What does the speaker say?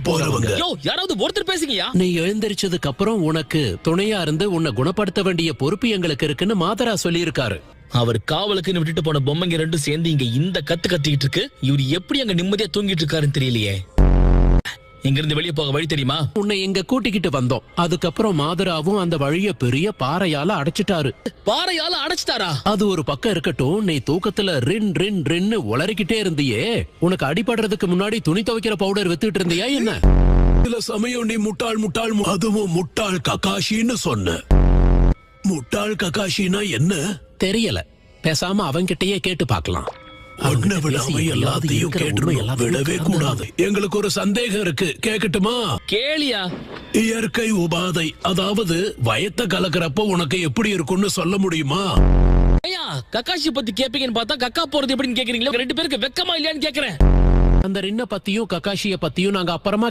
போறவங்க. யாராவது ஒருத்தர் பேசுங்கயா. நீ எழுந்திருச்சதுக்கு அப்புறம் உனக்கு துணையா இருந்து உன்னை குணப்படுத்த வேண்டிய பொறுப்பு எங்களுக்கு இருக்குன்னு மாதரா சொல்லியிருக்காரு. அவர் காவலுக்குன்னு விட்டுட்டு போன பொம்மைங்க ரெண்டும் சேர்ந்து இங்க இந்த கத்திக்கிட்டு இருக்கு. இவர் எப்படி அங்க நிம்மதியா தூங்கிட்டு இருக்காருன்னு தெரியலையே. இங்க இருந்து வெளியே போக வழி தெரியுமா? உன்னை இங்க கூட்டிக்கிட்டு வந்தோம். அதுக்கப்புறம் மாதராவும் அந்த வழிய பெரிய பாறையால அடைச்சிட்டாரு. பாறையால அடைச்சிட்டாரா? அது ஒரு பக்கம் இருக்கட்டும், நீ தூக்கத்துல ரின் ரின் ரின்னு உளறிக்கிட்டே இருந்தியே. உனக்கு அடிபடுறதுக்கு முன்னாடி துணி துவைக்கிற பவுடர் வித்துட்டு இருந்தியா என்ன? சில சமயம் நீ முட்டாள் அதுவும் முட்டாள் ககாஷின்னு சொன்ன. முட்டாள் ககாஷினா என்ன தெரியல. பேசாம அவன்கிட்டயே கேட்டு பாக்கலாம். ஒன்ன விடாம எல்லாத்தையும் கேட்டு விடவே கூடாது. எங்களுக்கு ஒரு சந்தேகம் இருக்கு, கேக்கட்டுமா? கேளியா. இயற்கை உபாதை, அதாவது வயத்த கலக்கிறப்ப உனக்கு எப்படி இருக்கும்னு சொல்ல முடியுமா? ஐயா, கக்காஷி பத்தி கேப்பீங்கன்னு பார்த்தா கக்கா போறது எப்படின்னு கேக்குறீங்களா? ரெண்டு பேருக்கு வெக்கமா இல்லையான்னு கேக்குறேன். அந்த ரின்ன பத்தியும் ககாஷிய பத்தியும் நாங்க அப்புறமா